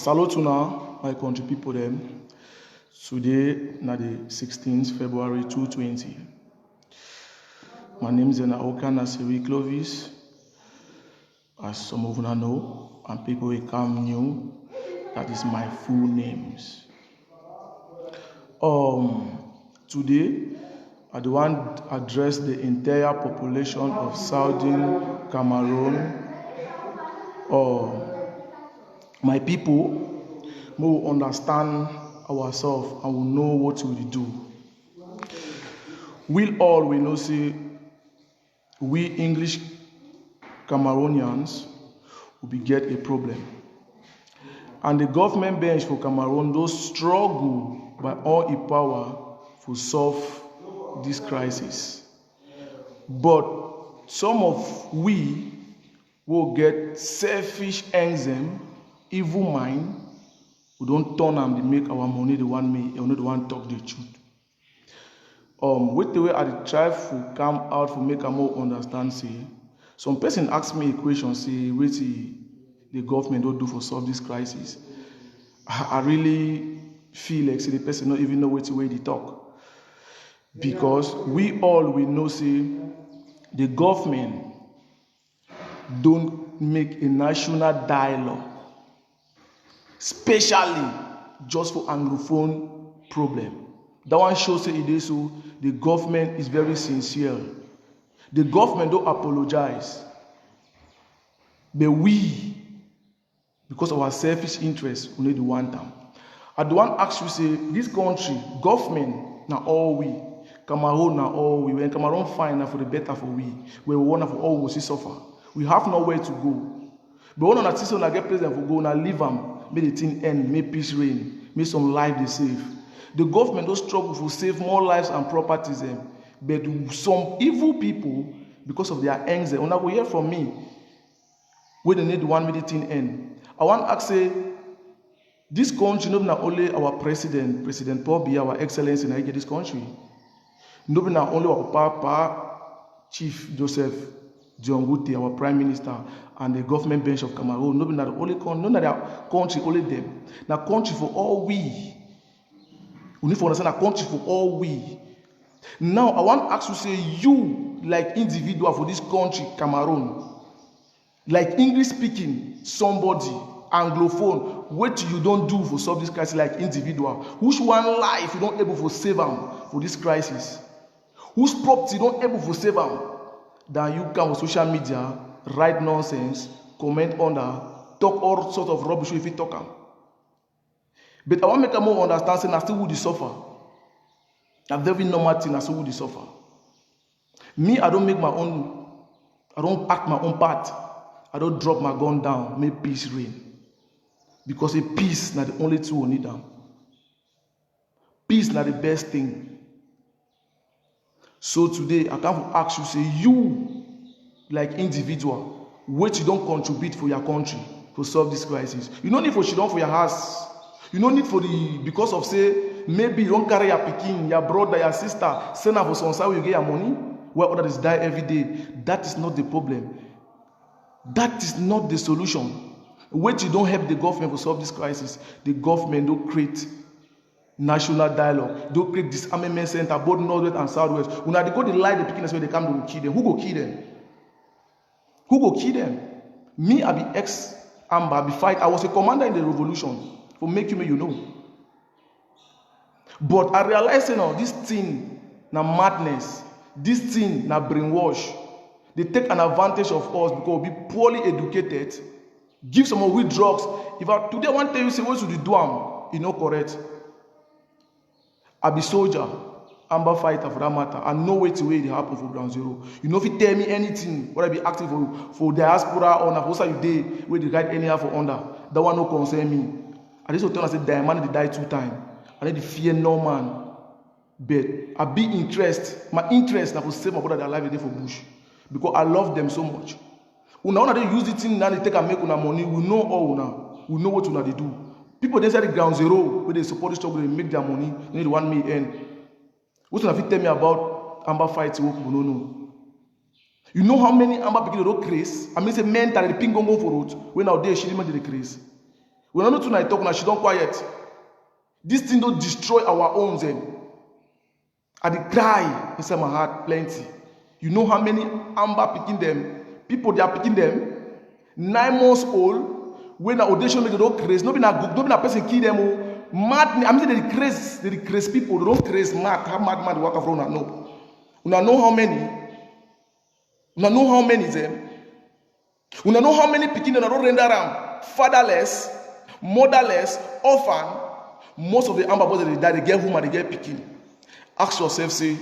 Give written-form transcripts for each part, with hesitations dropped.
Salute now, my country people them. Today, na the 16th February 2020. My name is Naoka Nasiri Clovis. As some of you know, and people will come new. That is my full names. Today, I want to address the entire population of Southern Cameroon. My people will understand ourselves and will know what we do. We know say we English Cameroonians will be get a problem. And the government bench for Cameroon those struggle by all its power to solve this crisis. But some of we will get selfish enzyme, evil mind. We don't turn them to make our money the one me, only the one talk the truth. With the way I try to come out to make a more understand, say, some person ask me a question, say, what the government don't do for solve this crisis. I really feel like say, the person don't even know what way they talk. Because we know, say, the government don't make a national dialogue, especially just for Anglophone problem. That one shows say it is so the government is very sincere. The government don't apologize. But we, because of our selfish interests, we need to want them. I don't want to ask you, say, this country, government, now all we, Cameroon, now all we. When Cameroon find now for the better for we want for all we see suffer. We have nowhere to go. But when on see get president for go, now leave them, make the thing end, make peace reign, make some life they save. The government don't struggle to save more lives and properties, but some evil people, because of their anxiety, when I go hear from me, we don't need one minute thing end. I want to ask, say, this country, not only our president, President Paul Biya, our excellency in this country, not only our Papa, Chief Joseph Diongute, our Prime Minister, and the government bench of Cameroon, not the only country, not the country, only them. Now, country for all we. We need to understand a country for all we. Now, I want to ask you, say, you, like individual for this country, Cameroon, like English speaking, somebody, Anglophone, what you don't do for solve this crisis like individual? Which one life you don't able to save them for this crisis? Whose property you don't able to save them? Then you come on social media, write nonsense, comment under, talk all sorts of rubbish if you talk them. But I want to make a more understand, say, I still would suffer. A very normal thing, I still would suffer. Me, I don't act my own part. I don't drop my gun down, make peace reign. Because a peace is not the only tool we need them. Peace is not the best thing. So today, I come to ask you, say, you, like individual, what you don't contribute for your country to solve this crisis. You don't need for shit for your house. You don't need for because of, say, maybe you don't carry your pikin, your brother, your sister, send her for some side you get your money, where others die every day. That is not the problem. That is not the solution. What you don't help the government to solve this crisis, the government don't create national dialogue, don't create disarmament center, both northwest and southwest. When they go to lie the pikin, when they come, they will kill them. Who go kill them? Who go kill them? Me, I be ex-Amba, I be fight. I was a commander in the revolution. For make you know. But I realize, this thing na madness. This thing na brainwash. They take an advantage of us because we be poorly educated. Give some of we drugs. If today I want to tell you, say, what should you do? You know correct. I be soldier, Amba fighter for that matter. I know where to wait it happen for ground zero. You know if you tell me anything, what I be active for diaspora or na for you day where they write anyhow for under. That one no concern me. I just tell I said, man, they die 2 times. I need to fear no man. But I be interest. My interest now to save my brother that alive for bush. Because I love them so much. Now they use the thing now they take and make una money. We know all now. We know what they do. People they say the ground zero where they support the struggle, they make their money, they need 1 million. What you tell me about Amba fights? No. You know how many Amba people don't craze? I mean, say men that the ping go for road when out there she didn't the craze. When I'm not tonight talking, she don't quiet. This thing don't destroy our homes. I dey cry inside my heart plenty. You know how many Amber picking them? People they are picking them 9 months old. When the audition make they don't craze. Nobody na person kill them. Mad. I'm saying they craze people. They don't craze mad. How mad they walk around? No. Una know how many? Una know how many them? Una know how many picking them don't render them fatherless, motherless, orphan. Most of the Amber boys that they die, they get home and they get picking. Ask yourself, say,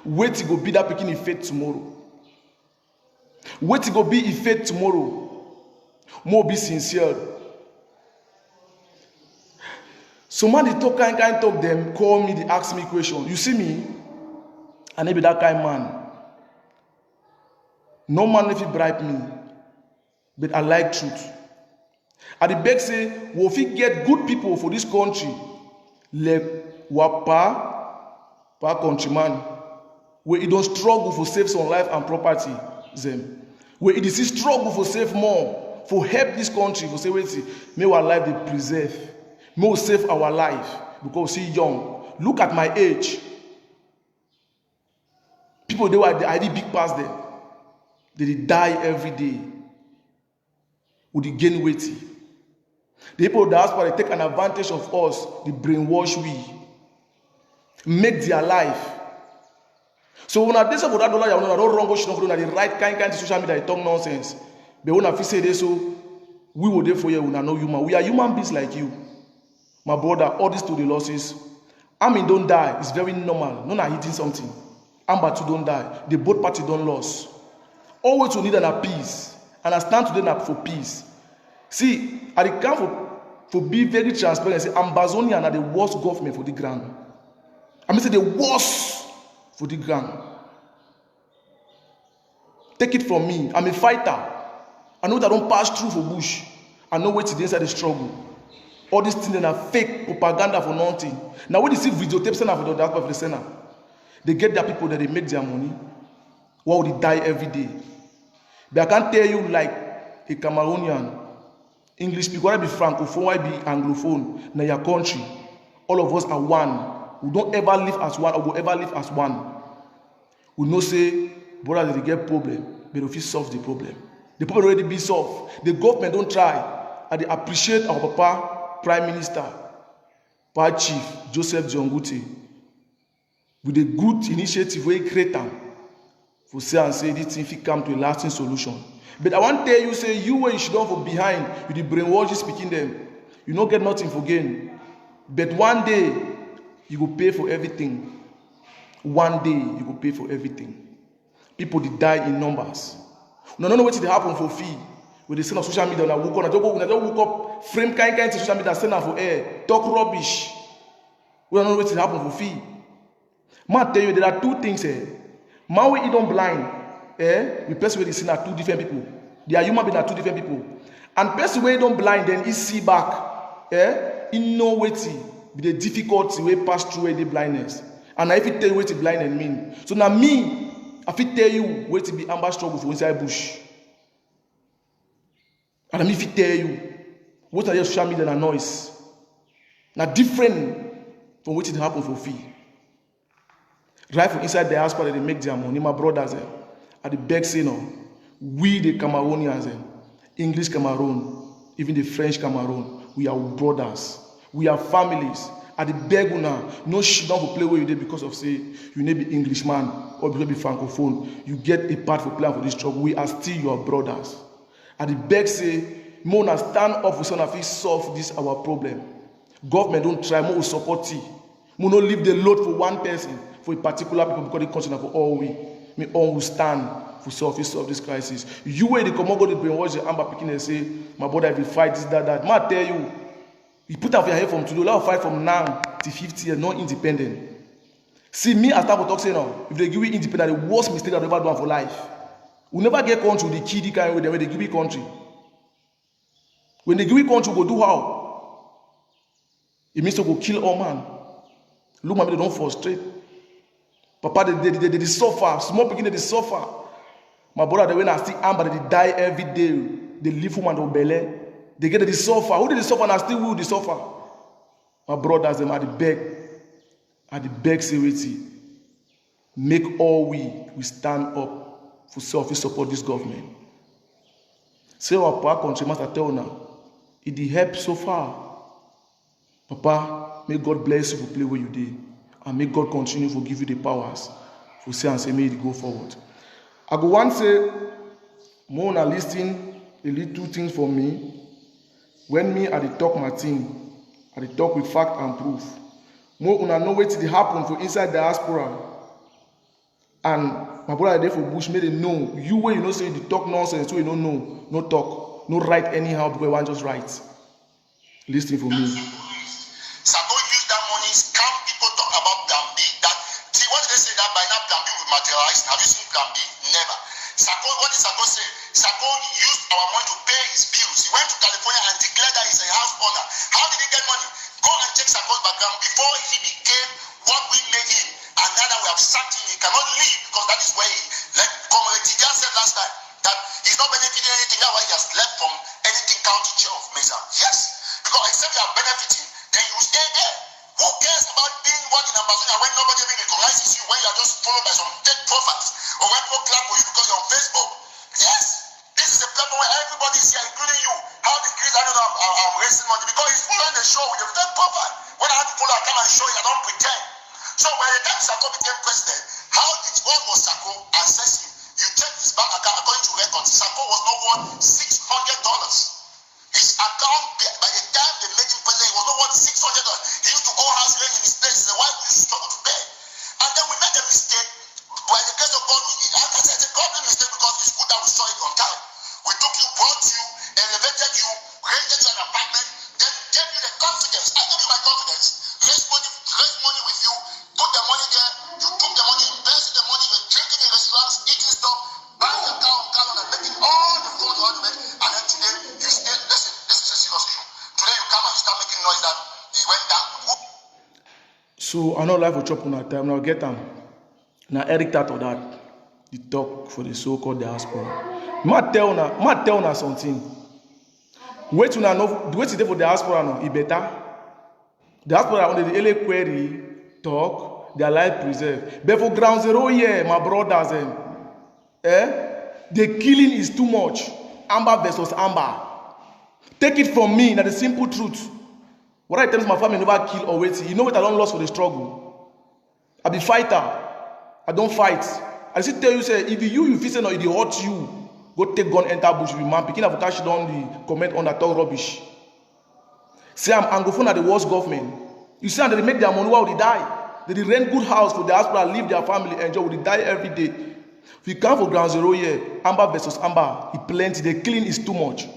wait to go be that picking in faith tomorrow. Wait to go be in faith tomorrow. More be sincere. Somebody talk kind talk them, call me, they ask me question. You see me, I never be that kind man. No man if he bribe me, but I like truth. I the beg say, well, if we get good people for this country, like wapa. Our countryman, where he don't struggle for save some life and property, them. Where it is struggle for save more, for help this country, for say wait, may our life be preserved, may we save our life because we young. Look at my age. People they were I did big past them. They die every day. Would they gain weight? The people of the diaspora they take an advantage of us, they brainwash we. Make their life. So when I say for that dollar, you know, don't wrong go shit the right kind social media, they talk nonsense. But when I say this, so we will there for you. We are no human. We are human beings like you, my brother. All these to the losses. Amin don't die. It's very normal. No, not hitting something. Amber too don't die. The both party don't lose. Always we need an peace, and I stand today for peace. See, I come for be very transparent. Say Ambazonian are the worst government for the ground. I say the worst for the ground. Take it from me. I'm a fighter. I know that I don't pass through for bush. I know what's inside the struggle. All these things are fake propaganda for nothing. Now when you see videotapes for the diaspora of the center, they get their people that they make their money. Why would they die every day? But I can't tell you like a Cameroonian, English speaker, why be francophone, why be anglophone, in your country. All of us are one. We don't ever live as one, or we ever live as one. We know say, brother, they get problem, but if you solve the problem. The problem already be solved. The government don't try. And they appreciate our Papa, Prime Minister, Papa Chief, Joseph Jongute, with a good initiative where he create them. For say and say this thing will come to a lasting solution. But I want to tell you, say, you where you should not for behind, with the brainwash speaking them. You don't get nothing for gain. But one day, you will pay for everything. One day, you will pay for everything. People they die in numbers. We don't know what will happen for fee. When they send on social media, when I woke up, frame kind to social media, send out for air, talk rubbish. We don't know what will happen for fee. Man, tell you there are two things here. Man, when he don't blind, the person where they see are two different people. They are human beings, are two different people. And person where he don't blind, then he see back, he know what be the difficulty we pass through with the blindness. And if it tell you what the blindness mean. So now me, if it tell you what to be Amber struggle for inside bush. And if it tell you what are your social media and noise. Now different from what it happen for fee. Right from inside the diaspora they make their money. My brothers at the beg say no. We the Cameroonians, English Cameroon, even the French Cameroon, we are brothers. We are families. At the beg una, no shit down for play where you did because of say you need be Englishman or you be francophone. You get a part for plan for this struggle. We are still your brothers. At the beg say, Mona stand up for some of you solve this our problem. Government don't try, more support it. We don't leave the load for one person, for a particular people because they consider for all we. Me all will stand for solve this crisis. You where the common go to brainwash the Amber picking and say, my brother, if you fight this, that. Man, tell you. You put out your head from today, let us fight from now to 50 years, not independent. See, me as Tabo talk say now, if they give you independent, the worst mistake I've ever done for life. We never get country with the key kind of way when they give you country. When they give you country, we go do how? It means to go kill all man. Look, mommy, they don't frustrate. Papa, they suffer. Small beginning, they suffer. My brother, they when I see Amber, they die every day. They live from their belly. They get the suffer. Who did the suffer and still will the suffer? My brothers, them at the beg seriously. Make all we stand up for self support this government. Say our power country master tell now. It did help so far. Papa, may God bless you for play where you did. And may God continue to give you the powers for say and say may it go forward. I go one say more na listen a little things for me. When me I dey talk my thing, I dey talk with fact and proof. More una know wetin dey happen for inside diaspora. And my brother dey for bush make them know. You wey you know say you dey talk nonsense, so you don't know, no talk, no write anyhow because you want just write. Listen for me. Sako use that money, scam people, talk about Plan B. That see what they say that by now Plan B will materialize. Have you seen Plan B? Never. Sako, what did Sako say? Sako used our money to pay his bills. He went to California and declared that he's a house owner. How did he get money? Go and check Sako's background before he became what we made him. And now that we have sacked him, he cannot leave because that is where he left. Comrade Tijan said last time that he's not benefiting anything. That's why he has left from anything county chair of Mesa. Yes, because except you are benefiting, then you stay there. Who cares about being what in Ambassador when nobody even recognizes you, when you are just followed by some fake profiles, or when people clap for you because you're on Facebook? Yes, this is a platform where everybody is here, including you. How the Chris, I don't know, I'm raising money because he's following the show with a fake profile. When I have to follow, I come and show you, I don't pretend. So by the time Sako became president, what was Sako assessing? You check his bank account according to records. Sako was not worth $600. His account, by the time they made him president, he was not worth $600. He used to go house rent in his place. His wife used to struggle to pay. And then we made a mistake. By the grace of God, I said it's a godly mistake because it's good that we saw it on time. We took you, brought you, elevated you, rented you an apartment, then gave you the confidence. I gave you my confidence. Raise money with you, put the money there, you took the money, invested the money, you're drinking in restaurants, eating stuff, buying a car on gallon and making all the food you want to make. And then today, you still, listen, this is a serious issue. Today you come and you start making noise that he went down. So I know life will chop on that time. Now get them. Now Eric Tato that the talk for the so-called diaspora. Might tell na something. Wait to know the way today for diaspora no, it better. Diaspora on the LA query talk, their life preserve. But for ground zero here, my brothers, the killing is too much. Amber versus Amber. Take it from me, that the simple truth. What I tell my family never kill or wait. You know what I don't lose for the struggle. I be fighter. I don't fight. I still tell you, say, if you feel say no, it hurt you, go take gun, enter bush with man. Picking up cash down the comment on that talk rubbish. Say I'm Anglophone at the worst government. You see, and they make their money while they die. They rent good house for diaspora, leave their family, enjoy. They die every day. If you come for ground zero here, Amber versus Amber, it plenty. The killing is too much.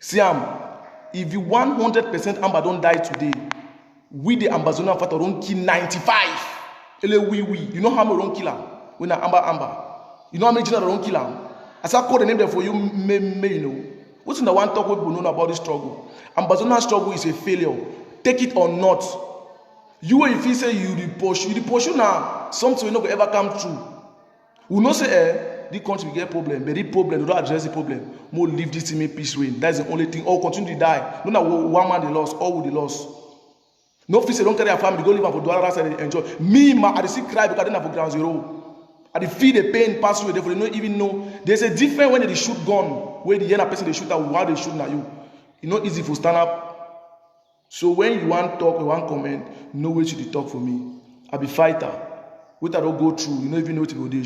See, if you 100% Amber don't die today, we the Ambazonian factor don't kill 95. You know how many don't kill him? When Amber. You know how many general don't kill him? As I call the name there for you, may you know. What's in the one talk people know about this struggle? Ambazonian struggle is a failure. Take it or not. You if you say you pursue now, something will not ever come true. We know say this country will get problem, but this problem, they don't address the problem. More leave this team in peace reign. That's the only thing. All continue to die. No matter one man they lost, all will they lost. No officer don't carry a family, go live for $2 and enjoy. Me, I dey see cry because I didn't have ground zero. I dey feel the pain pass through. Therefore, they don't even know. There's a difference when they shoot gun, where the other person they shoot at while they shoot at you. It's not easy for stand up. So when you want talk, you want comment, no way to talk for me. I be fighter. What I don't go through, you don't even know what to go do.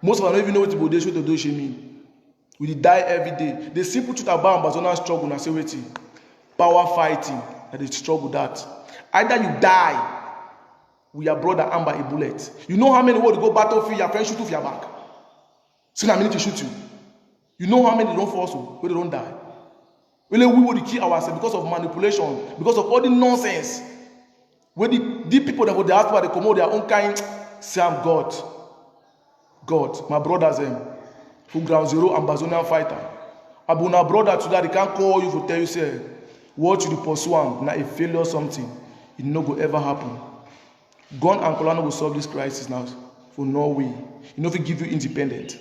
Most of us don't even know what to go do. What to do mean. We die every day. The simple truth about Ambazonian struggle, I say wait, power fighting, that is struggle that. Either you die, we are brother Amber a bullet. You know how many will go battlefield, your friend shoot off your back. So now I need to shoot you. You know how many don't fall so, where they don't die. Really, we will kill ourselves because of manipulation, because of all the nonsense. Where the people that would ask why they come out their own kind, say I'm God. God, my brothers, from ground zero, Ambazonian fighter. Abuna brother today, they can't call you to tell you, say, what you pursue, now a failure or something. It no go ever happen. Gun and Colano will solve this crisis now for Norway. You know if we give you independent.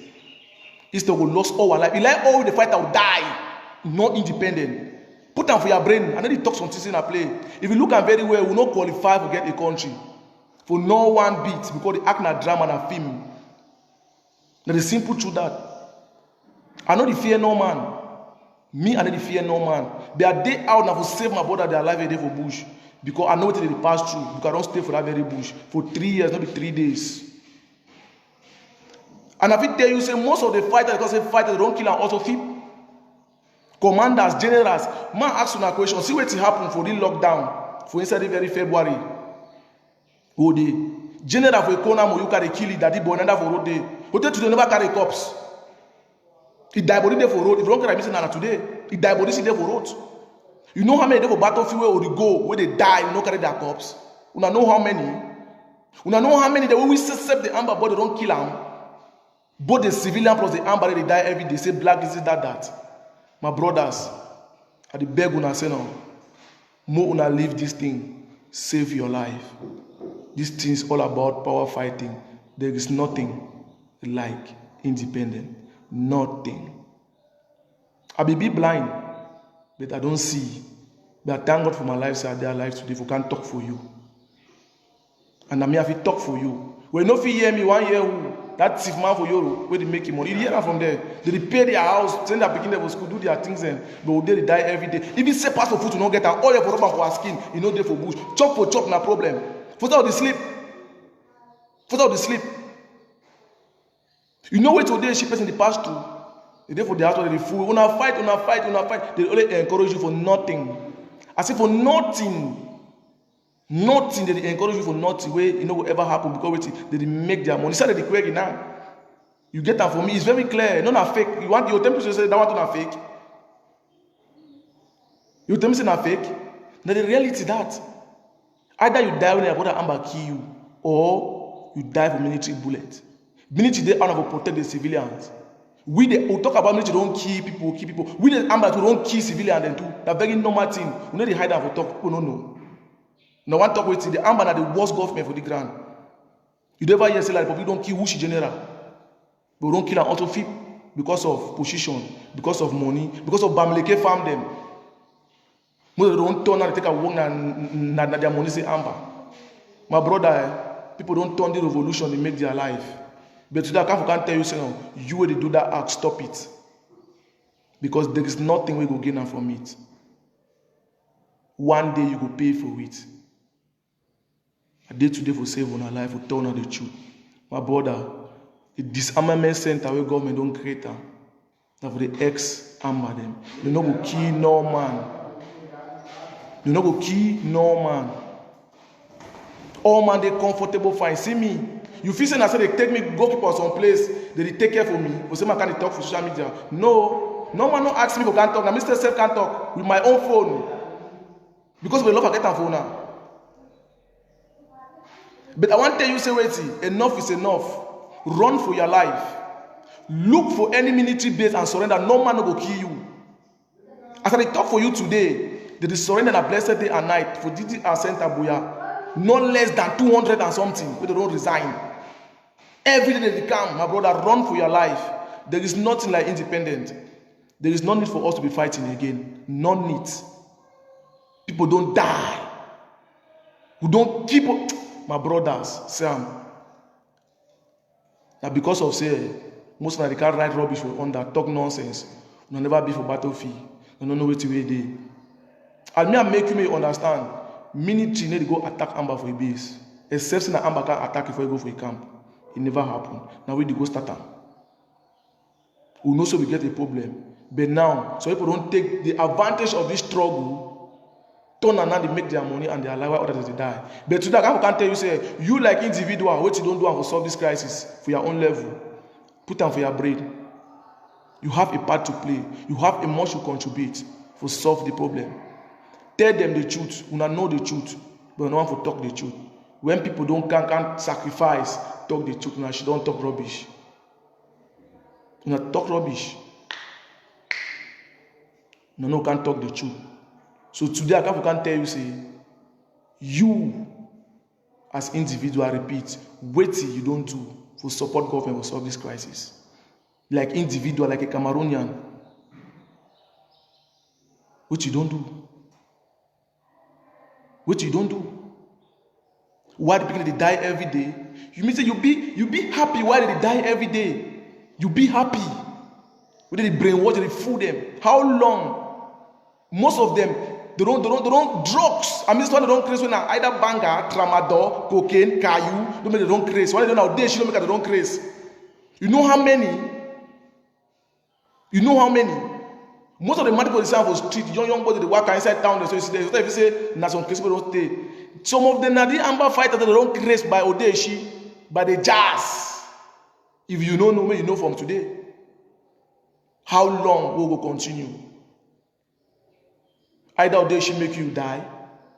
Instead we lost all our life. You like all the fighter will die. not independent. Put them for your brain. And then they talk something in a play. If you look at very well, we will not qualify to get a country. For no one beat because they act na drama and film. Now the simple truth that I know the fear no man. Me, I know the fear no man. They are day out now to save my brother their life a day for bush. Because I know what they pass through. Because I don't stay for that very bush. For 3 years, not be 3 days. And I will tell you, say most of the fighters, because they fight, they don't kill and also fit. Commanders, generals, man ask you a question. See what happen for the lockdown. For inside the very February. Go there. General for Economo, you carry kill it, that the boy for road day. Hotel today never carry cops. He died body there for road. If you don't carry missing today, he died body there for road. You know how many they for battlefield where they go, where they die, you don't carry their cops. You know how many? You know how many they will accept the amber, but they don't kill them. Both the civilian plus the amber, they die every day. Say black, this is that. My brothers, I the beg una say no. More una leave this thing, save your life. This thing is all about power fighting. There is nothing like independent. Nothing. I be blind, but I don't see. But I thank God for my life, so I their life today. For can't talk for you. And I may have to talk for you. When no hear me 1 year who that thief man for Euro, where they make money. You hear that from there. They repair their house, send their picking them to school, do their things, and but they die every day. If you say pass for food to not get all your problem for our skin, you know they for bush. Chop for chop, no problem. For that, they sleep. For that, they sleep. You know where today she person the past through. The day for the house where they fool. Una fight. They only encourage you for nothing. I say for nothing. Nothing. They encourage you for nothing. Where you know will ever happen because they make their money. Say that they quick now. You get that for me. It's very clear. No, not fake. You want your temperature to say that one not fake. You tell me say not fake. Now the reality that either you die when your brother Amber kill you, or you die for military bullet. Military they are to protect the civilians. We talk about military don't kill people. We the Amber don't kill civilians and too. That's very normal thing. We know they hide that for talk. People don't know. No one talk with the Amber are the worst government for the ground. You never hear say like people don't kill Wushi general. But we don't kill an auto fit because of position, because of money, because of Bamileke farm them. Most they don't turn and they take a work and their money say Amber. My brother, people don't turn the revolution, they make their life. But today I can't tell you, say no, you will do that act, stop it. Because there is nothing we go gain from it. One day you go pay for it. A day today for save on our life, for turn on the truth. My brother, the disarmament center where government don't create them. That for the ex-armor them. You no go kill no man. You no go kill no man. All man they comfortable fine. See me. You feel saying I say they take me go keep on some place, they take care for me. You say man can't talk for social media. No man no ask me for can't talk. Now Mr. Self can't talk with my own phone. Because we love I get a phone now. But I want to tell you say wait, enough is enough. Run for your life. Look for any military base and surrender. No man will kill you. As I talk for you today, they surrender a blessed day and night for DD and Center Boya. Not less than 200 and something, but they don't resign. Every day they come, my brother, run for your life. There is nothing like independent. There is no need for us to be fighting again. No need. People don't die. We don't keep up. My brothers, Sam. Now because of say, most of them can't write rubbish for under, talk nonsense. They'll never be for battlefield. They don't know where to wait there. And me, I make you understand. Military need to go attack Amber for a base. Except that Amber can attack before you go for a camp. It never happened. Now we go start them. We know so we get a problem. But now, so people don't take the advantage of this struggle, turn and now they make their money and their life while others they die. But today I can't tell you, say, you like individual, what you don't do and solve this crisis for your own level. Put them for your brain. You have a part to play. You have a much to contribute to solve the problem. Tell them the truth. You know the truth, but no one for talk the truth. When people can't sacrifice, talk the truth. Now she don't talk rubbish. You know, talk rubbish. No can't talk the truth. So today I can't tell you, say, you as individual, repeat, wait till you don't do for support government to solve this crisis. Like individual, like a Cameroonian. Which you don't do. Which you don't do. Why the people they die every day? You mean say you be happy while they die every day? You be happy. When they brainwash, they fool them. How long? Most of them they don't drugs. I mean, this one they don't craze when either banger, tramadol, cocaine, caillou. Don't make they don't craze. Why they don't know they don't make they don't craze. You know how many? You know how many? Most of the mad people they stand for street, young boys they walk inside town. They say, if you say, na some crazy people don't stay. Some of them are the amber fighters that they don't craze by Odeshi, by the jazz. If you don't know me, you know from today. How long will we continue? Either Odeshi make you die,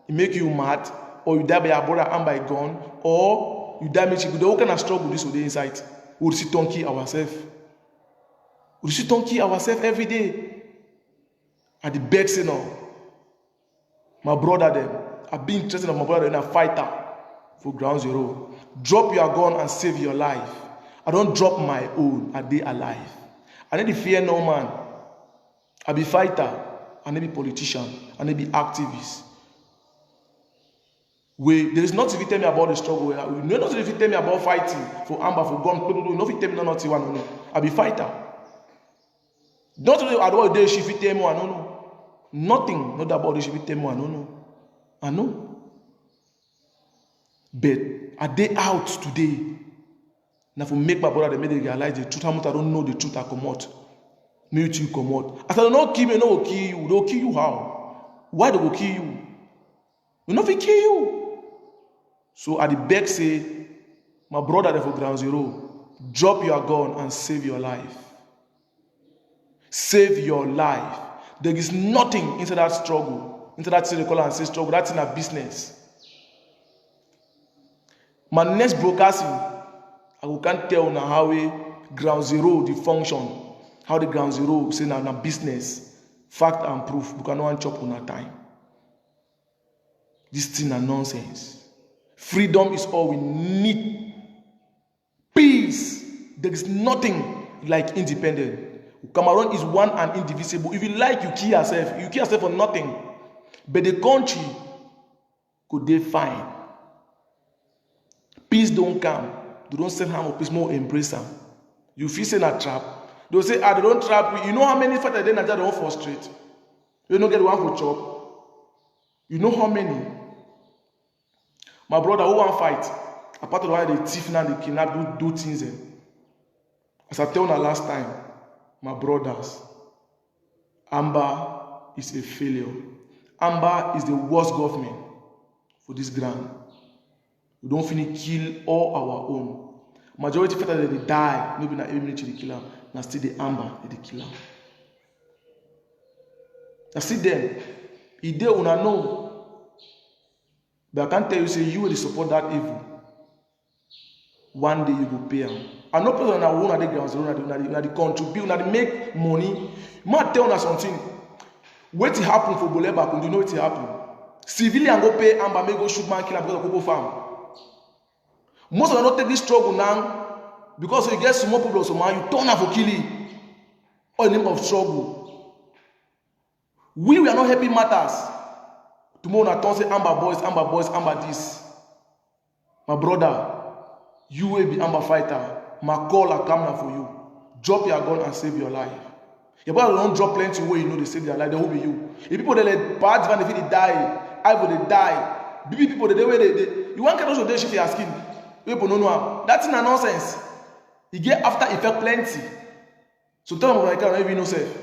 it make you mad, or you die by your brother and by gun, or you die make you go. What kind of struggle this Ode inside? We'll sit on key ourselves. We'll sit on key ourselves every day. At the beg say no. My brother them. I've been interested in my brother in a fighter for ground zero. Drop your gun and save your life. I don't drop my own. I dey alive. I need to fear no man. I be fighter. I need to be politician. I need to be activist. There is nothing to tell me about the struggle. You know nothing to tell me about fighting for amber, for gun. No, nothing tell me nothing. No. I be fighter. Not only about the she fit tell me no. Nothing. Not about the she fit tell me no. I know. But are they out today? Now for make my brother they realize the truth. How much I don't know the truth I come out. Me too come out. As I don't know kill me, no will kill you. They'll kill you how? Why they will kill you? We not kill you. So at the back say, my brother there for ground zero, drop your gun and save your life. Save your life. There is nothing inside that struggle. Into that thing they call and say struggle. That's in a business. My next broadcasting, I can't tell now how ground zero the function, how the ground zero say now business, fact and proof. We cannot chop on our time. This thing are nonsense. Freedom is all we need. Peace. There is nothing like independence. Cameroon is one and indivisible. If you like, you kill yourself. You kill yourself for nothing. But the country could they fine. Peace don't come. They don't send harm of peace, more embrace them. You feel in a trap. They'll say, they don't trap you. You know how many fighters they don't frustrate? You don't get one for chop. You know how many? My brother who want fight. Apart of why they thief now, they cannot do things. As I told you last time, my brothers, Amber is a failure. Amber is the worst government for this ground. We don't finish kill all our own. Majority of fighters they die, maybe not every minute they kill them. Now still the Amber they kill them. Now see them, if they una know. But I can't tell you say you will support that evil. One day you go pay them. I know people that own the grounds, they contribute, they make money. Man tell us something. What happen for Boleba? You know what happen? Civilian go pay Amber, may go shoot man, kill because of Coco Farm. Most of them don't take this struggle now because you get small people, so man, you turn out for killing. All in the name of struggle. We are not happy matters. Tomorrow I say Amber boys, Amber this. My brother, you will be Amber fighter. My call I come now for you. Drop your gun and save your life. Your brother don't drop plenty where you know they save their life. They will be you. If people they let bad van, if they die, I will they die. Baby people they you want to they should be asking. People no. That's not nonsense. You get after effect plenty. So tell them I can't even know safe.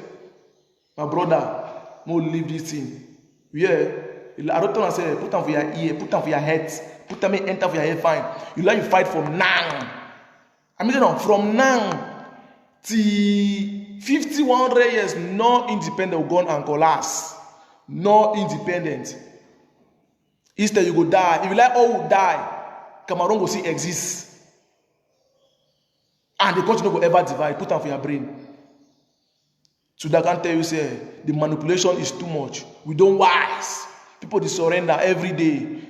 My brother, more leave this thing. Yeah. I don't tell say put them for your ear, put them for your head, put them in enter for your head fine. You like you fight from now. I mean from now till 51 years, no independent gun and collapse. No independent. Instead you go die. If you like all will die, Cameroon go see exist. And the country no go ever divide. Put them for your brain. So that can tell you say the manipulation is too much. We don't wise. People they surrender every day.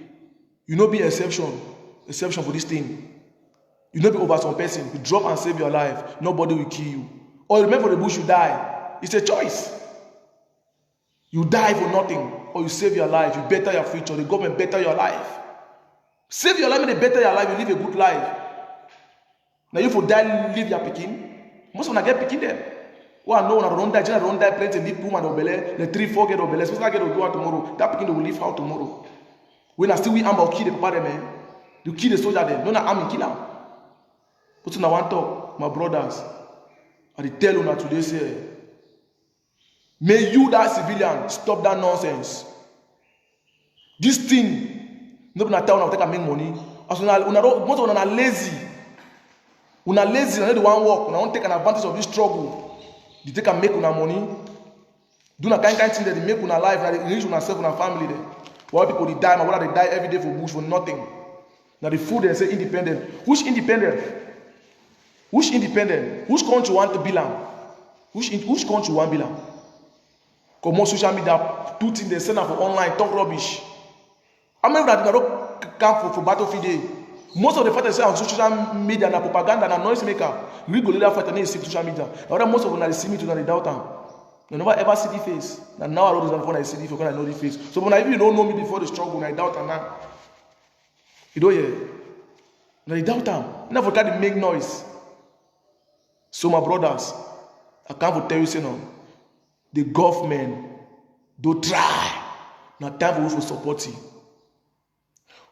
You know be exception for this thing. You know be over some person. You drop and save your life. Nobody will kill you. Or you remain for the bush, you die. It's a choice. You die for nothing, or you save your life, you better your future, the government better your life. Save your life and they better your life, you live a good life. Now you for die, live your picking. Most of them get picking them. Well, no, don't die, don't die, plenty, leave woman or belly, the 3-4 get or belly, especially get or go out tomorrow. That picking they will leave out tomorrow. When I still we amber kill the papa them, you kill the soldier them, no na army kill them. But now one talk, my brothers, I tell you now today say, may you that civilian stop that nonsense. This thing, nobody tell you take make money. As most of them are lazy. Una lazy, una the one work, una want take an advantage of this struggle. They take and make una money. Do na kind thing that they make una life, that they reach una self, una family there. Why people they die, whether they die every day for bush for nothing. Now the food they say independent. Which independent? Which independent? Which country want to belong? Which country want to belong? Because most social media do things they send out for online, talk rubbish. I remember that they don't come for battlefield day. Most of the fighters say on social media and propaganda and noise maker. We go later fight and see social media. Now most of them they see me to they doubt them. They never ever see the face. And now I know this one I see the face, I know the face. So when if you don't know me before the struggle, I doubt them now. You don't hear? Now they doubt them. Never forget to make noise. So my brothers, I can't tell you say no. The government don't try. Now time for us to support you.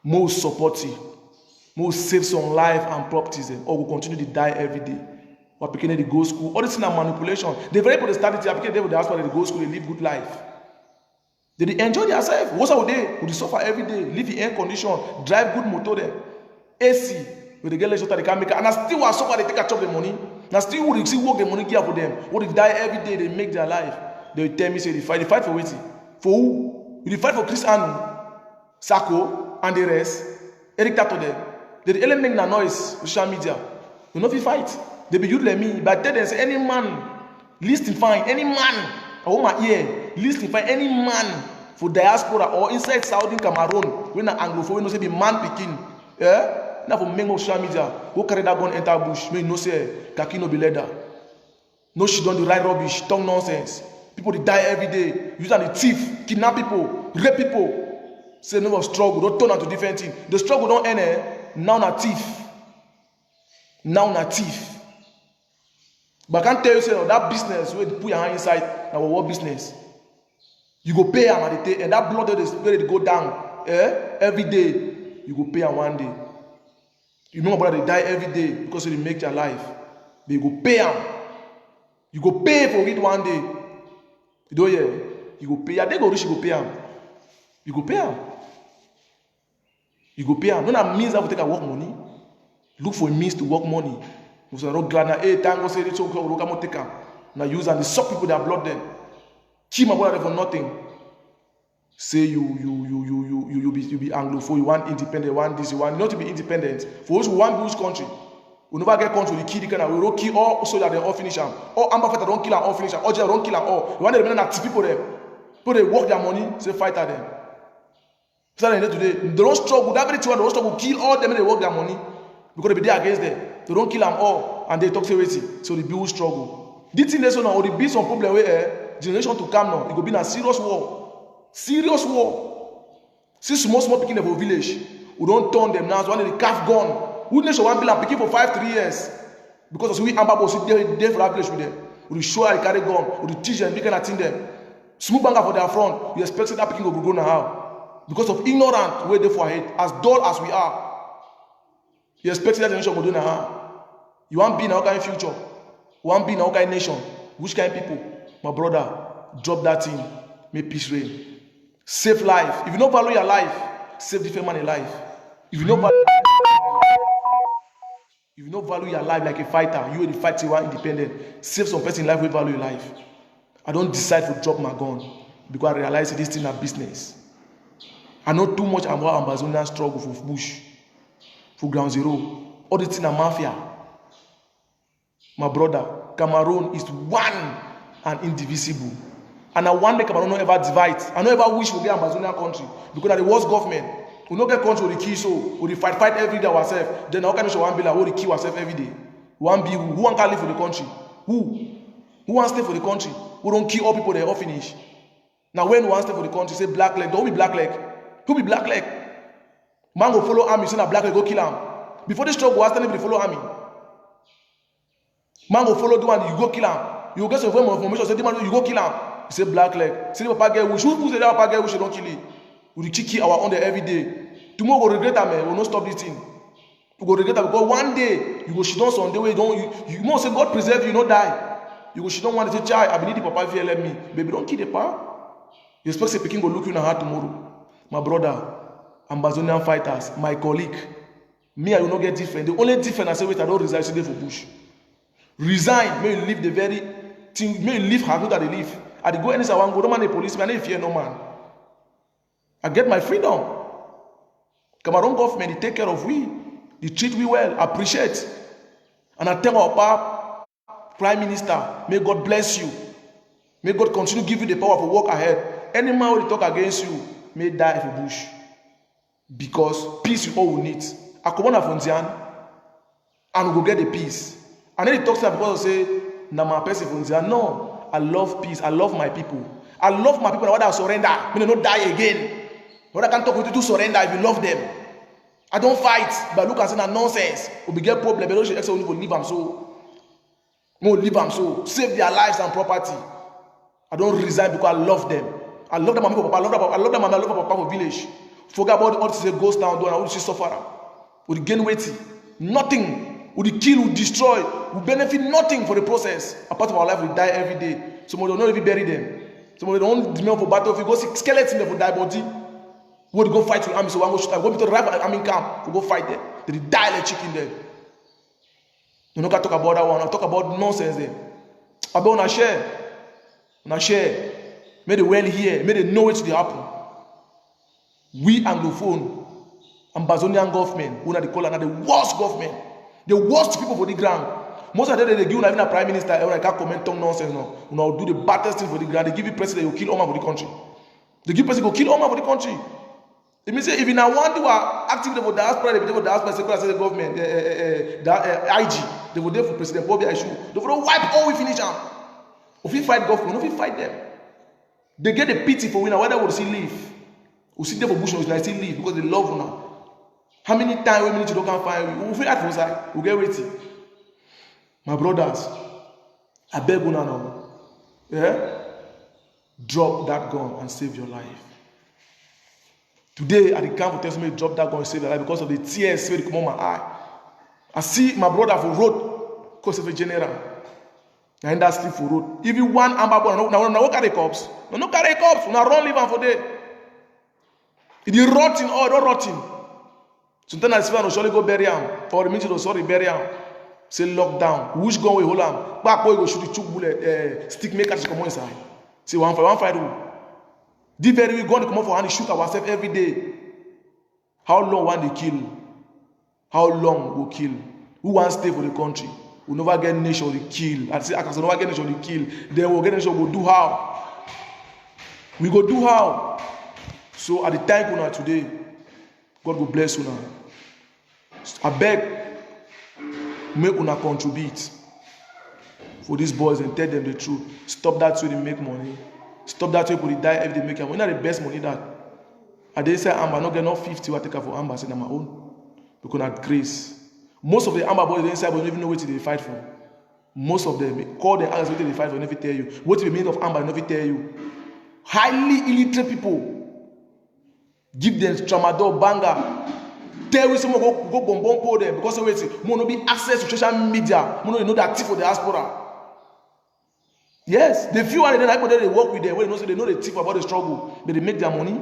More support you. More save some life and properties, or will continue to die every day. Or picking they go school. All this thing are manipulation. They very people start it. They will ask why they go school. They live good life. They enjoy themselves. What's our day? They suffer every day. Live in air condition. Drive good motor there. AC. When they get less water, they can't make it. And I still want suffer. They take a chop the money. Now still would see work the money give for them. What they die every day? They make their life. They will tell me say they fight. They fight for what? For who? They fight for Chris Anu, Sako, and the rest. Eric Tato them. They the element na noise social media. You know if you fight, they be you let me. But then say any man, listen fine, any man, I hold my ear, listen fine, any man for diaspora or inside Saudi Cameroon, when an Anglophone, we know say be man picking. Yeah? Now for mengo social media, go carry that gun enter bush, may no say kaki no be leather. No she don't do right rubbish, talk nonsense. People they die every day, use the thief, kidnap people, rape people. Say no more struggle, don't turn into different thing. The struggle don't end. Now na thief. Now na thief. But I can't tell you say that business where you put your hand inside now what business. You go pay them at the day, and that blood where they go down every day. You go pay them one day. You know about they die every day because they make their life. But you go pay them. You go pay for it one day. You don't hear? You go pay. They go rich. You go pay them. You go pay them. You go pay them. No means that we take a work money. Look for a means to work money. You say, "No glad na hey, tango say this okay, we come take them." Now use and they suck people their blood then. Keep my brother for nothing. Say you be Anglophone, you want independent, you want this, you want not to be independent. For us who want which country, we never get country. We kill the kind of we don't kill all soldiers they all finish them. All armed fighter don't kill them all finish them. All jail don't kill them all. We want to remain active people there. People they work their money, say fight at them. So today, they don't struggle. That very thing they don't struggle. Kill all them and they work their money because they be there against them. They don't kill them all and they talk say waiting. So the people struggle. This thing so now, or the be some problem where generation to come now. It could be a serious war. Serious war. See small picking of a village. We don't turn them now. So when they calf gone. Who nation one bill picking for 5-3 years? Because we Ambabo sit there for that village with them. We show how they carry gun. We teach them, we can attend them. Smooth banger for their front. You expect that picking will go now. Because of ignorant way they for head. As dull as we are. You expect that nation will do now. You want to be in our kind of future. You want to be in our kind of nation. Which kind of people? My brother, drop that thing. Make peace reign. Save life. If you don't value your life, save different man in life. If you don't value your life like a fighter, you will the fight you are independent. Save some person in life will value your life. I don't decide to drop my gun because I realize this thing is business. I know too much about Ambazonian struggle for bush, for ground zero. All the things are mafia. My brother, Cameroon is one and indivisible. And I want make Cameroon not ever divide. I don't ever wish we get Ambazonian country because that the worst government. We don't get country with the kill so we fight every day ourselves. Then how can we one be like we kill ourselves every day? One be who want to live for the country? Who wants to stay for the country? We don't kill all people they all finish. Now when one step for the country, say black leg. Who be black leg? Who be black leg? Man go follow army, say na black leg go kill him. Before this struggle, ask anybody follow army. Man go follow the one, you go kill him. You go get some information, say the man, you go kill him. You say black leg. Say the papa get wish. Who say that papa get wish, don't kill it? We kill our own there every day. Tomorrow we regret that, man. We will not stop this thing. You go regret that because one day you go shit on Sunday where you must say God preserve you, not die. You go shit on one day say child, I believe the papa if you let me. Baby, don't kill the papa. You expect say Peking go look you in the heart tomorrow. My brother, Ambazonian fighters, my colleague, me I will not get different. The only difference I say wait, I don't resign today for Bush. Resign, may you leave the very thing, may you leave how that they live. I go anywhere I want go, no man the police, I don't fear no man. I get my freedom. Cameroon government, they take care of we. They treat we well, appreciate. And I tell our Papa, Prime Minister, may God bless you. May God continue to give you the power to walk ahead. Any man who talk against you may die for Bush. Because peace is all we need. I come on from Zian and we go get the peace. And then he talks about because I say, na my person from Zian. No, I love peace. I love my people. I love my people. I want to surrender. I may not die again. But I can't talk with you to surrender if you love them. I don't fight, but look and say that nonsense. We get problem, but don't you only leave them so. No, leave them so. Save their lives and property. I don't resign because I love them. I love them, Papa. I love them, I love Papa for village. Forget about all this ghost town doing. I want to see suffer. We gain weight. Nothing. We kill, we destroy. We benefit nothing for the process. A part of our life, we die every day. Some of them don't even bury them. Some of them don't demand for battle. If you go see skeleton, they will die body. We go fight with army, so one go shoot. I go to the army camp. We go fight them. They die like chicken there. You don't talk about that one. I talk about nonsense there. About una share. May they well hear. May they know it to happen. We Anglophone, Ambazonian government, who are the call the worst government, the worst people for the ground. Most of them they give you even a prime minister. I can't comment on nonsense now. You know, do the baddest thing for the ground. They give you president, you kill all man for the country. They give president, you kill all man for the country. It means if you now want to activate for diaspora, they will diaspora the government, IG, they will there for President Bobby Aishu. They will wipe all we finish them. If we fight government, if we fight them, they get a pity for winner. Whether we still live, we sit there for Bush, we still live because they love now. How many times we need to don't find we fight for side, we get waiting. My brothers, I beg you now, yeah, drop that gun and save your life. Today at the camp, tells me drop that gun and save your life because of the tears that come on my eye. I see my brother for road, because of a general. And that's sleep for road. Even one amber boy, now carry cops. No carry cops. Now run live for day. It is rotting or not rotting. Sometimes I see I surely go bury him. For the minute, sorry bury him. Say lockdown. Which gun we hold him? Back boy go shoot the choke bullet. Stick makers come inside. Say one fight rule. The very we go to come out for hand shoot ourselves every day. How long want they kill? How long will kill? Who wants to stay for the country? We never get nation to kill. I say I can never get nation to kill. Then we'll get nation. We'll do how? We go do how? So at the time we are today, God will bless you now. I beg, make una contribute for these boys and tell them the truth. Stop that way they make money. Stop that way people die every day make money. Not the best money that. I didn't say Amber not get no 50 I take her for Amber, say na my own. Because at grace. Most of the Amber boys inside don't even know what they fight for. Most of them call them ask what they fight for, never tell you. What the meaning of Amber, never tell you. Highly illiterate people. Give them tramadol banger. Tell you someone go bomb for them because they wait. More no be access to social media. More no know that thief for the diaspora. Yes, the few and then people they work with them when they know the thief about the struggle, but they make their money.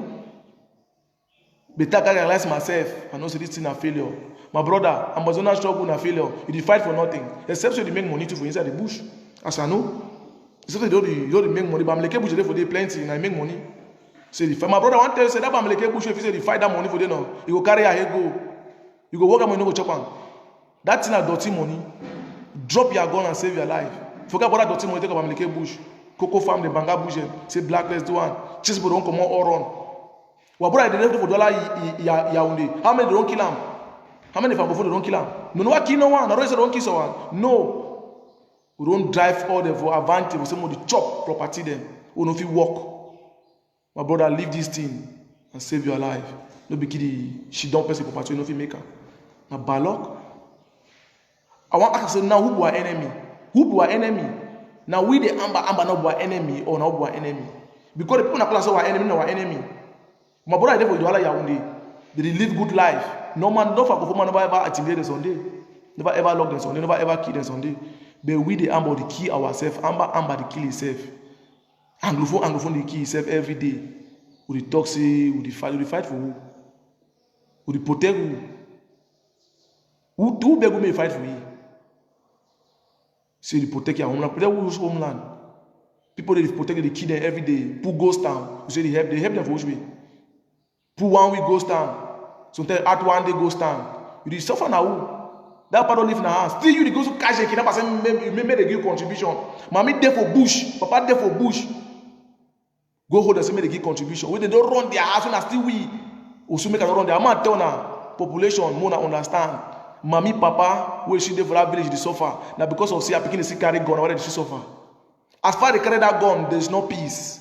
But I realize myself, I know this thing a failure. My brother, Amazonian struggle na failure. You did fight for nothing. Except so they make money too for inside the bush. As I know. Except they don't make money. But I'm like bush there for they plenty and I make money. Say the fight. My brother want to tell you say that I'm like bush if you say they fight that money for them now. You go carry a head go. You go work and money no go chop on. That thing a dirty money. Drop your gun and save your life. Forget about that dirty money take up Amleke bush. Cocoa farm the Banga bush. Say black let's do one. Chase people don't come out all run. Well, brother, they don't for dollar Yaoundé. How many they don't kill him? How many before they don't kill him? No, no, kill no one. No, they don't kill someone. No, we don't drive all the for advantage. We say we chop property them. We no fit work. My brother, leave this thing and save your life. No be kidding. She don't person property, no fit make her. Now bad luck. I want to ask you now, who be our enemy? Who be our enemy? Now we the amber not be our enemy or not be our enemy. Because the people na call us our enemy, not our enemy. My brother, they for Douala Yaoundé. They live good life. No man, no for Kofoma never ever intimidate them Sunday. Never ever lock them Sunday. Never ever kill them Sunday. But we the amber the kill ourselves. Amber the kill himself. Anglophone the kill himself every day. We the talk say, we the fight for who? We the protect who? Who beg who may fight for you? Say they protect your homeland. Protect whose homeland? People they protect, they kill them every day. Put ghost town. You say they help them for which way? Put 1 week ghost town. Sometimes at 1 day ghost town. You suffer now. That part don't live in the house. Still you go to cash and kidnap and make they give contribution. Mommy there for bush. Papa there for bush. Go hold and say make they give contribution. When they don't run their house, when I still we also make them run their man tell now population more understand. Mommy, papa, where she there for that village, they suffer. Now because of say I picking the carry gun, why did she suffer? As far as they carry that gun, there is no peace.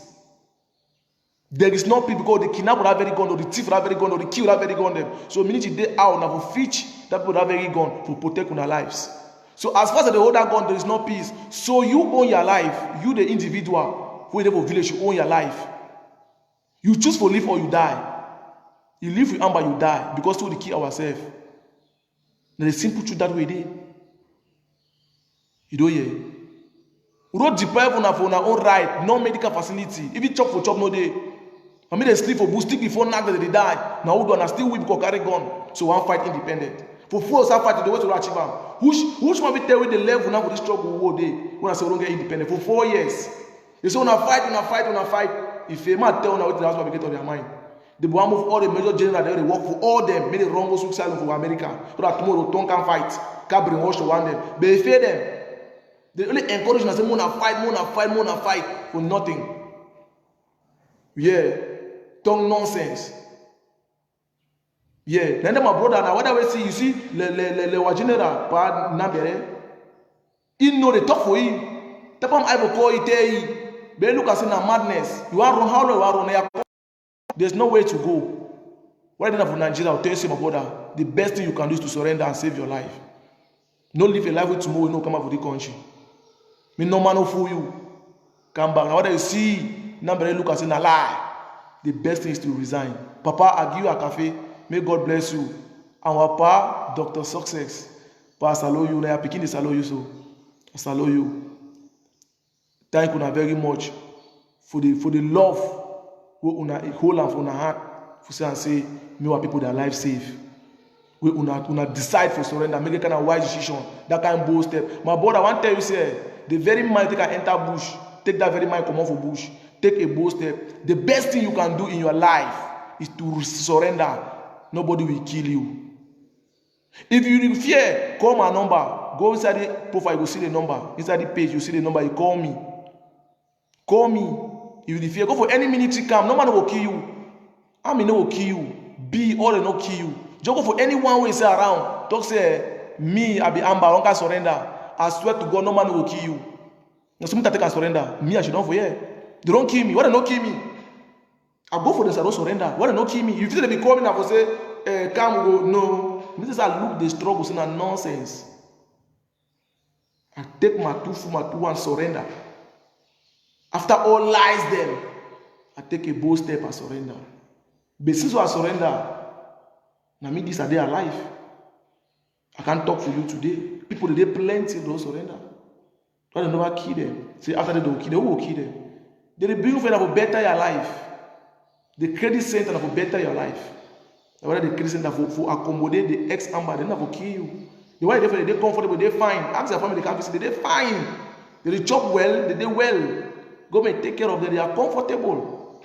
There is no peace because they kidnap that very gun, or the thief that very gun, or the kill that very gun them. So minute they out now for fetch that people that very gun to protect their lives. So as far as they hold that gun, there is no peace. So you own your life. You the individual who is there for village, you own your life. You choose for live or you die. You live with amber, you die because to the kill ourselves. The simple truth that way there. You don't hear. We don't deprive on our own right, no medical facility. If you chop for chop, no day. I mean, they sleep for boost, stick before night that they die. Now, who do still weep because carry gun. So, one fight independent. For fools, I fight the way to achieve them. Which might be tell you the level now for this struggle all day when I say we don't get independent for 4 years. They say, when I fight. If a man tell now, that's what we get on their mind. They want move all the major generals, they work for all them, make the wrong suicide for America. So that tomorrow, don't can fight. Can't brainwash to one them. But they fear them. They only encourage and say, more fight for nothing. Yeah. Tongue nonsense. Yeah. Then my brother, now what I will see, you see, le general, pa nabere. He know they talk for him. Tapam I will call it. But look at na madness. You are wrong, how long you are wrong? There's no way to go. What I did for Nigeria, I'll tell you, my brother, the best thing you can do is to surrender and save your life. Don't live a life with tomorrow, no come out for the country. Me no man no fool you. Come back. Now what I see, number look and say na lie. The best thing is to resign. Papa, I give you a cafe. May God bless you. And Papa, Dr. Success. Pa salo you. Now picking the salo you so. Salo you. Thank you very much for the love we una hold and for una heart for say and say me want people their life safe. We una decide for surrender, make a kind of wise decision, that kind of bold step. My brother, I want to tell you say the very mind take enter bush, take that very mind come off for bush, take a bold step. The best thing you can do in your life is to surrender. Nobody will kill you. If you fear, call my number. Go inside the profile, you will see the number. Inside the page, you see the number. You call me. Call me. If you fear, go for any military camp. No man will kill you. Army no will kill you. Be all they no kill you. Just go for anyone who is around. Talk say me, I be Amber. I don't surrender. I swear to God, no man will kill you. Now somebody take and surrender. Me, I should not for here. They don't kill me. Why they not kill me? I go for this. I don't surrender. Why they not kill me? You feel they be coming and for say, come go. No. This is I look the struggle. It's not nonsense. I take my two and surrender. After all lies them, I take a bold step and surrender. But since I surrender, now me this are they alive. I can't talk for you today. People they plenty don't surrender. Why they never kill them? Say after they don't kill them, who will kill them? They bring for them better your life. The credit center for better your life. Whether the credit center for accommodate the ex-amber, they never kill you. The way they comfortable, they fine. Ask their family, they can't visit, they fine. They chop well, they do well. Government take care of them, they are comfortable.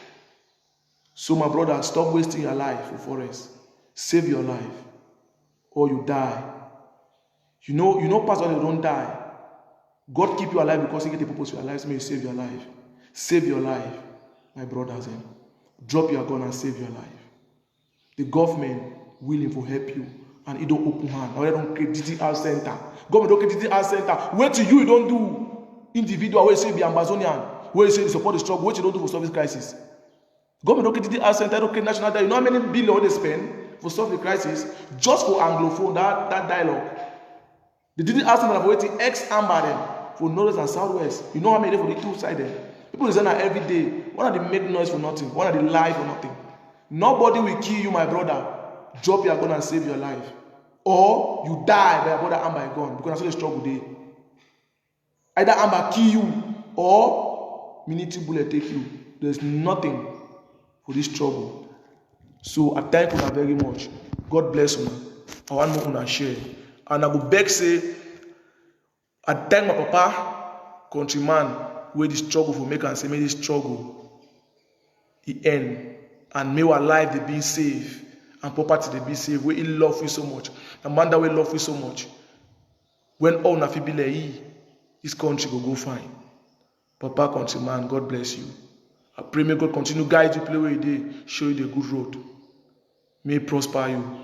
So my brother, stop wasting your life for forest. Save your life. Or you die. You know pastor, they don't die. God keep you alive because he get a purpose for your life. So may you save your life. Save your life, my brothers. Drop your gun and save your life. The government willing to help you. And it don't open hand. Now they don't create DDR center. Government don't create DDR center. Wait till you don't do individual where you say be Amazonian. Where you say you support the struggle, what you don't do for service crisis. Government don't get the center, don't get national dialogue. You know how many billion they spend for solve the crisis? Just for Anglophone, that dialogue. They didn't ask them for waiting ex-amber them for North and Southwest. You know how many for the two side there? People listen every day. One of them make noise for nothing. One of them lie for nothing. Nobody will kill you, my brother. Drop your gun and save your life. Or you die by your brother and by gun. Because that's how the struggle day. Either Amber kill you or military bullet take you. There's nothing for this trouble. So I thank you very much. God bless you. I want more to share. And I will beg say, I thank my papa, countryman, where this struggle for make and say, may this struggle it end. And may our life they be safe. And property they be safe. Where he love you so much. The man that will love you so much. When all na fi be like this country go fine. Papa, countryman, God bless you. I pray may God continue guide you, play where you did, show you the good road. May prosper you.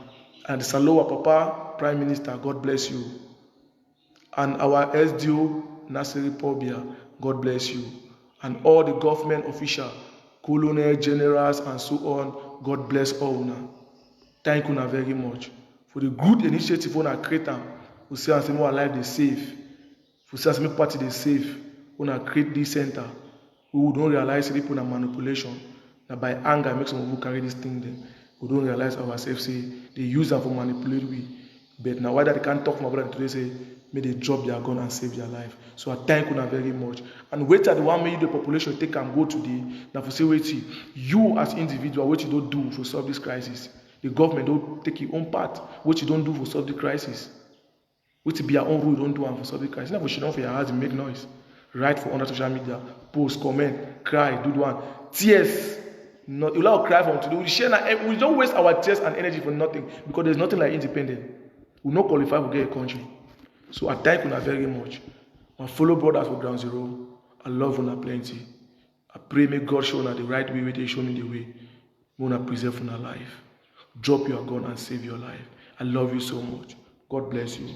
And the Salowa Papa, Prime Minister, God bless you. And our SDO, Nasiri Pobia, God bless you. And all the government officials, colonel, generals, and so on, God bless all now. Thank you very much for the good initiative on our creator. We say and say our life is safe. We say and say party is safe. When I create this center, we don't realize people are manipulation. That by anger makes some people carry this thing. Then we don't realize ourselves say they use them for manipulate we. But now why that they can't talk to my brother today say may they drop their gun and save their life. So I thank you very much. And wait at the 1 million the population take and go today. Now for say wait you as individual what you don't do to solve this crisis. The government don't take your own part. What you don't do for solve the crisis. What to be your own rule don't do for solve the crisis. Never should not for your house and make noise. Write for on social media, post, comment, cry, do one. Tears. Not you allow cry from today. We don't waste our tears and energy for nothing because there's nothing like independent. We not qualify to get a country. So I thank you very much. My fellow brothers for Ground Zero, I love you plenty. I pray may God show you the right way where they show me the way. We want to preserve your life. Drop your gun and save your life. I love you so much. God bless you.